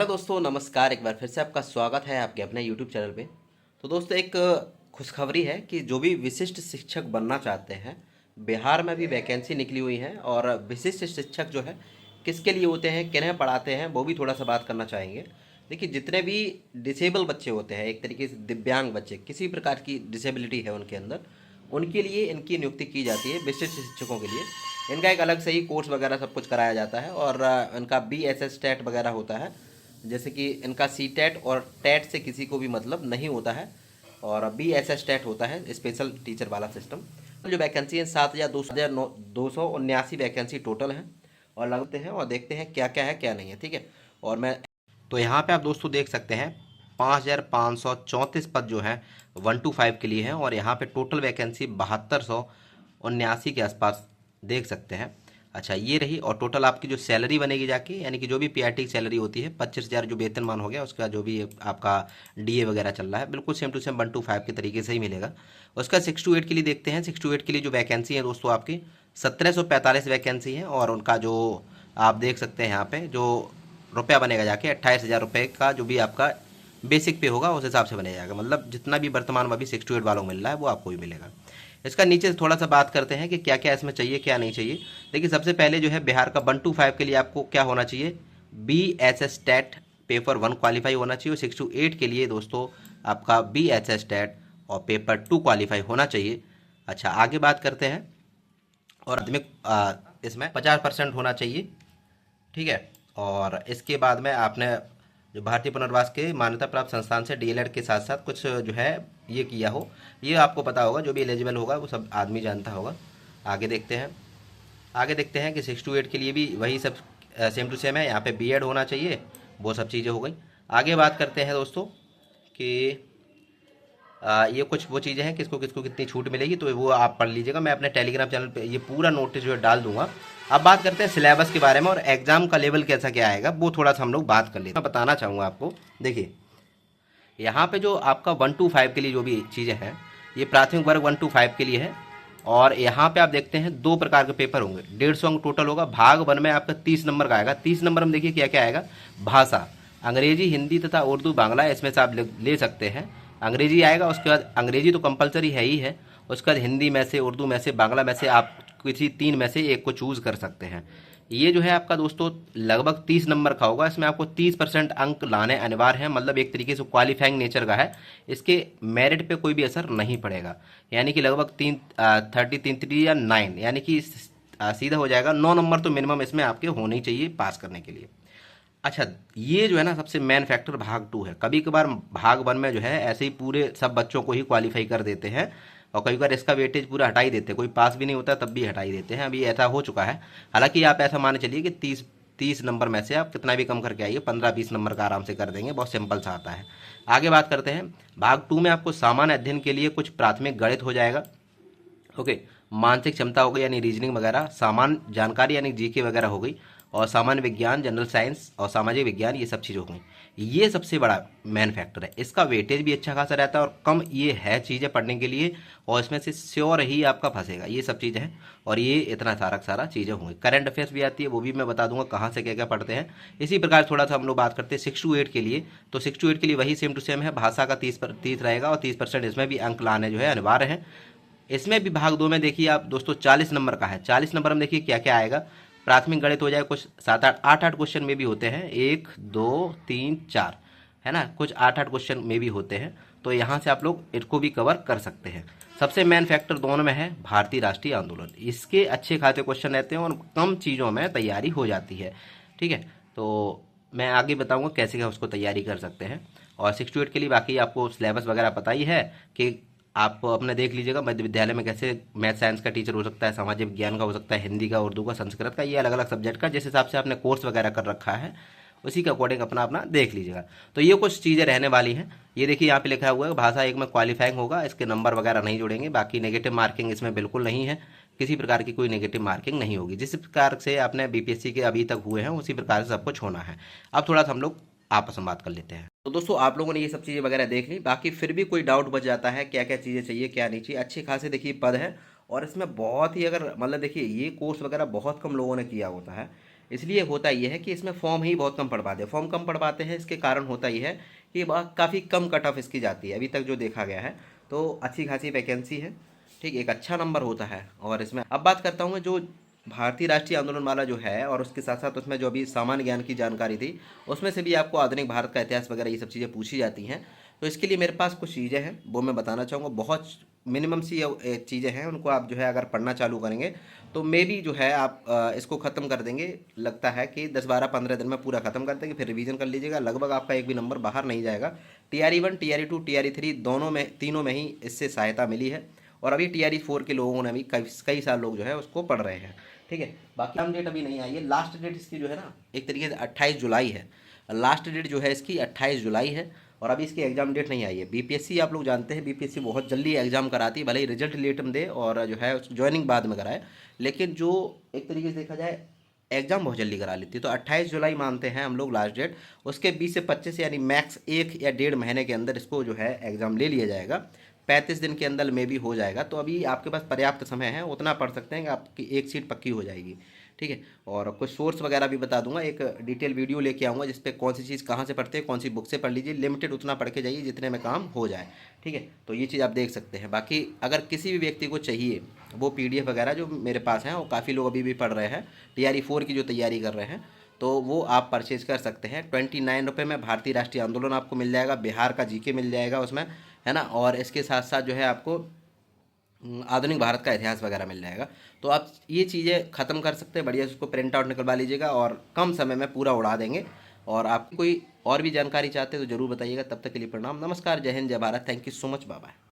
Hello दोस्तों, नमस्कार। एक बार फिर से आपका स्वागत है आपके अपने यूट्यूब चैनल पे। तो दोस्तों, एक खुशखबरी है कि जो भी विशिष्ट शिक्षक बनना चाहते हैं, बिहार में भी वैकेंसी निकली हुई है। और विशिष्ट शिक्षक जो है किसके लिए होते हैं, किन्हें पढ़ाते हैं, वो भी थोड़ा सा बात करना चाहेंगे। देखिए, जितने भी डिसेबल बच्चे होते हैं, एक तरीके से दिव्यांग बच्चे, किसी प्रकार की डिसेबिलिटी है उनके अंदर, उनके लिए इनकी नियुक्ति की जाती है विशिष्ट शिक्षकों के लिए। इनका एक अलग से ही कोर्स वगैरह सब कुछ कराया जाता है और इनका BSS टेट वगैरह होता है। जैसे कि इनका सी टेट और टेट से किसी को भी मतलब नहीं होता है। और BSS टेट होता है, स्पेशल टीचर वाला सिस्टम। जो वैकेंसी है 7,279 वैकेंसी टोटल है। और लगते हैं और देखते हैं क्या क्या है क्या नहीं है, ठीक है। और मैं तो यहाँ पे आप दोस्तों देख सकते हैं 5,534 पद जो हैं 1 to 5 के लिए हैं। और यहाँ पे टोटल वैकेंसी 7,279 के आसपास देख सकते हैं। अच्छा, ये रही। और टोटल आपकी जो सैलरी बनेगी जाके, यानी कि जो भी PRT की सैलरी होती है 25,000 जो वेतनमान हो गया, उसका जो भी आपका DA वगैरह चल रहा है, बिल्कुल सेम टू सेम 1 to 5 के तरीके से ही मिलेगा। उसका 6 to 8 के लिए देखते हैं। 6 to 8 के लिए जो वैकेंसी है दोस्तों आपकी 1,745 वैकेंसी है। और उनका जो आप देख सकते हैं यहाँ पे जो रुपया बनेगा जाके 28,000 रुपये का, जो भी आपका बेसिक पे होगा उस हिसाब से बनेगा जाएगा। मतलब जितना भी वर्तमान में अभी 6 to 8 वालों को मिल रहा है वो आपको भी मिलेगा। इसका नीचे से थोड़ा सा बात करते हैं कि क्या क्या इसमें चाहिए क्या नहीं चाहिए। देखिए, सबसे पहले जो है बिहार का 1 to 5 के लिए आपको क्या होना चाहिए, BSS टेट पेपर 1 क्वालिफाई होना चाहिए। और 6 to 8 के लिए दोस्तों आपका BSS टेट और पेपर 2 क्वालिफाई होना चाहिए। अच्छा, आगे बात करते हैं। और माध्यमिक इसमें 50% होना चाहिए, ठीक है। और इसके बाद में आपने जो भारतीय पुनर्वास के मान्यता प्राप्त संस्थान से DLED के साथ साथ कुछ जो है ये किया हो, ये आपको पता होगा। जो भी एलिजिबल होगा वो सब आदमी जानता होगा। आगे देखते हैं। आगे देखते हैं कि 6 to 8 के लिए भी वही सब सेम टू सेम है। यहाँ पे B.Ed होना चाहिए, वो सब चीज़ें हो गई। आगे बात करते हैं दोस्तों कि ये कुछ वो चीज़ें हैं किसको किसको कितनी छूट मिलेगी, तो वो आप पढ़ लीजिएगा। मैं अपने टेलीग्राम चैनल पे ये पूरा नोटिस जो है डाल दूंगा। अब बात करते हैं सिलेबस के बारे में और एग्जाम का लेवल कैसा क्या आएगा, वो थोड़ा सा हम लोग बात कर लेते हैं। मैं बताना चाहूँगा आपको। देखिए, यहाँ पे जो आपका 1 to 5 के लिए जो भी चीज़ें हैं, ये प्राथमिक वर्ग 1 to 5 के लिए है। और यहाँ पे आप देखते हैं 2 प्रकार के पेपर होंगे, 150 अंक टोटल होगा। भाग 1 में आपका 30 नंबर का आएगा। 30 नंबर में देखिए क्या क्या आएगा, भाषा, अंग्रेजी, हिंदी तथा उर्दू, बांग्ला, इसमें से आप ले सकते हैं। अंग्रेजी आएगा, उसके बाद अंग्रेजी तो कंपलसरी है ही है। उसके बाद हिंदी में से, उर्दू में से, बांग्ला में से आप किसी 3 में से एक को चूज़ कर सकते हैं। ये जो है आपका दोस्तों लगभग 30 नंबर का होगा। इसमें आपको 30% अंक लाने अनिवार्य हैं, मतलब एक तरीके से क्वालिफाइंग नेचर का है। इसके मेरिट पे कोई भी असर नहीं पड़ेगा। यानी कि लगभग 33 या 9, यानी कि सीधा हो जाएगा। 9 नंबर तो मिनिमम इसमें आपके होने ही चाहिए पास करने के लिए। अच्छा, ये जो है ना सबसे मेन फैक्टर भाग 2 है। कभी कभार भाग 1 में जो है ऐसे ही पूरे सब बच्चों को ही क्वालिफाई कर देते हैं, और कभी बार इसका वेटेज पूरा हटा ही देते हैं। कोई पास भी नहीं होता तब भी हटा ही देते हैं। अभी ऐसा हो चुका है। हालांकि आप ऐसा मान चलिए कि 30 नंबर में से आप कितना भी कम करके आइए, 15-20 नंबर का आराम से कर देंगे। बहुत सिंपल सा आता है। आगे बात करते हैं। भाग 2 में आपको सामान्य अध्ययन के लिए कुछ प्राथमिक गणित हो जाएगा, ओके। मानसिक क्षमता हो गई यानी रीजनिंग वगैरह, सामान्य जानकारी यानी GK वगैरह हो गई, और सामान्य विज्ञान, जनरल साइंस और सामाजिक विज्ञान, ये सब चीज़ हो गई। ये सबसे बड़ा मेन फैक्टर है। इसका वेटेज भी अच्छा खासा रहता है और कम ये है चीज़ें पढ़ने के लिए, और इसमें से श्योर ही आपका फंसेगा। ये सब चीज़ें हैं और ये इतना सारा चीज़ें होंगी। करंट अफेयर्स भी आती है, वो भी मैं बता दूंगा कहाँ से क्या क्या पढ़ते हैं। इसी प्रकार थोड़ा सा हम लोग बात करते हैं 6 to 8 के लिए। तो 6 to 8 के लिए वही सेम टू सेम है। भाषा का 30 रहेगा और 30% इसमें भी अंक लाने जो है अनिवार्य है। इसमें भी भाग 2 में देखिए आप दोस्तों 40 नंबर का है। 40 नंबर में देखिए क्या क्या आएगा। प्राथमिक गणित हो जाए, कुछ 7-8 क्वेश्चन में भी होते हैं, 1 2 3 4, है ना, कुछ 8 क्वेश्चन में भी होते हैं। तो यहाँ से आप लोग इसको भी कवर कर सकते हैं। सबसे मेन फैक्टर दोनों में है भारतीय राष्ट्रीय आंदोलन। इसके अच्छे खासे क्वेश्चन रहते हैं और कम चीज़ों में तैयारी हो जाती है, ठीक है। तो मैं आगे बताऊंगा कैसे क्या उसको तैयारी कर सकते हैं। और 6 to 8 के लिए बाकी आपको सिलेबस वगैरह पता ही है कि आप अपने देख लीजिएगा मध्य विद्यालय में कैसे मैथ साइंस का टीचर हो सकता है, सामाजिक विज्ञान का हो सकता है, हिंदी का, उर्दू का, संस्कृत का, ये अलग अलग सब्जेक्ट का जिस हिसाब से आपने कोर्स वगैरह कर रखा है उसी के अकॉर्डिंग अपना अपना देख लीजिएगा। तो ये कुछ चीज़ें रहने वाली हैं। ये देखिए यहाँ पे लिखा हुआ है भाषा 1 में क्वालिफाइंग होगा, इसके नंबर वगैरह नहीं जुड़ेंगे। बाकी नेगेटिव मार्किंग इसमें बिल्कुल नहीं है, किसी प्रकार की कोई नेगेटिव मार्किंग नहीं होगी। जिस प्रकार से आपने BPSC के अभी तक हुए हैं उसी प्रकार से सब कुछ होना है। अब थोड़ा सा हम लोग आपस में बात कर लेते हैं। तो दोस्तों, आप लोगों ने ये सब चीज़ें वगैरह देख ली। बाकी फिर भी कोई डाउट बच जाता है क्या क्या चीज़ें चाहिए क्या नहीं चाहिए। अच्छे खासे देखिए पद है, और इसमें बहुत ही अगर मतलब देखिए ये कोर्स वगैरह बहुत कम लोगों ने किया होता है। इसलिए होता ये है कि इसमें फॉर्म ही बहुत कम पढ़ पाते हैं। फॉर्म कम पढ़ पाते हैं, इसके कारण होता ये है कि काफ़ी कम कट ऑफ इसकी जाती है अभी तक जो देखा गया है। तो अच्छी खासी वैकेंसी है, ठीक, एक अच्छा नंबर होता है। और इसमें अब बात करता हूँ मैं जो भारतीय राष्ट्रीय आंदोलन वाला जो है, और उसके साथ साथ उसमें जो अभी सामान्य ज्ञान की जानकारी थी, उसमें से भी आपको आधुनिक भारत का इतिहास वगैरह ये सब चीज़ें पूछी जाती हैं। तो इसके लिए मेरे पास कुछ चीज़ें हैं, वो मैं बताना चाहूँगा। बहुत मिनिमम सी चीज़ें हैं, उनको आप जो है अगर पढ़ना चालू करेंगे तो मे भी जो है आप इसको ख़त्म कर देंगे। लगता है कि 10-12-15 दिन में पूरा ख़त्म कर देंगे, फिर रिवीजन कर लीजिएगा, लगभग आपका एक भी नंबर बाहर नहीं जाएगा। TRE 1, TRE 2, TRE 3 दोनों में, तीनों में ही इससे सहायता मिली है। और अभी TRE 4 के लोगों ने भी कई साल लोग जो है उसको पढ़ रहे हैं, ठीक है। बाकी हम डेट अभी नहीं आई है। लास्ट डेट इसकी जो है ना, एक तरीके से 28 जुलाई है। लास्ट डेट जो है इसकी 28 जुलाई है। और अभी इसकी एग्ज़ाम डेट नहीं आई है। BPSC आप लोग जानते हैं, BPSC बहुत जल्दी एग्ज़ाम कराती है, भले ही रिजल्ट लेट में दे और जो है ज्वाइनिंग बाद में कराए, लेकिन जो एक तरीके से देखा जाए एग्ज़ाम बहुत जल्दी करा लेती है। तो 28 जुलाई मानते हैं हम लोग लास्ट डेट। उसके 20 से 25 यानी मैक्स 1 या 1.5 महीने के अंदर इसको जो है एग्ज़ाम ले लिया जाएगा। 35 दिन के अंदर में भी हो जाएगा। तो अभी आपके पास पर्याप्त समय है, उतना पढ़ सकते हैं कि आपकी एक सीट पक्की हो जाएगी, ठीक है। और कुछ सोर्स वगैरह भी बता दूंगा, एक डिटेल वीडियो लेके आऊँगा जिस पे कौन सी चीज़ कहाँ से पढ़ते हैं, कौन सी बुक से पढ़ लीजिए। लिमिटेड उतना पढ़ के जाइए जितने में काम हो जाए, ठीक है। तो ये चीज़ आप देख सकते हैं। बाकी अगर किसी भी व्यक्ति को चाहिए वो PDF वगैरह जो मेरे पास हैं, वो काफ़ी लोग अभी भी पढ़ रहे हैं, TRE 4 की जो तैयारी कर रहे हैं, तो वो आप परचेज कर सकते हैं। 29 रुपये में भारतीय राष्ट्रीय आंदोलन आपको मिल जाएगा, बिहार का GK मिल जाएगा उसमें, है ना। और इसके साथ साथ जो है आपको आधुनिक भारत का इतिहास वगैरह मिल जाएगा। तो आप ये चीज़ें ख़त्म कर सकते हैं, बढ़िया से उसको प्रिंट आउट निकलवा लीजिएगा और कम समय में पूरा उड़ा देंगे। और आप कोई और भी जानकारी चाहते हैं तो ज़रूर बताइएगा। तब तक के लिए प्रणाम, नमस्कार, जय हिंद, जय Bharat, thank you so much, bye bye.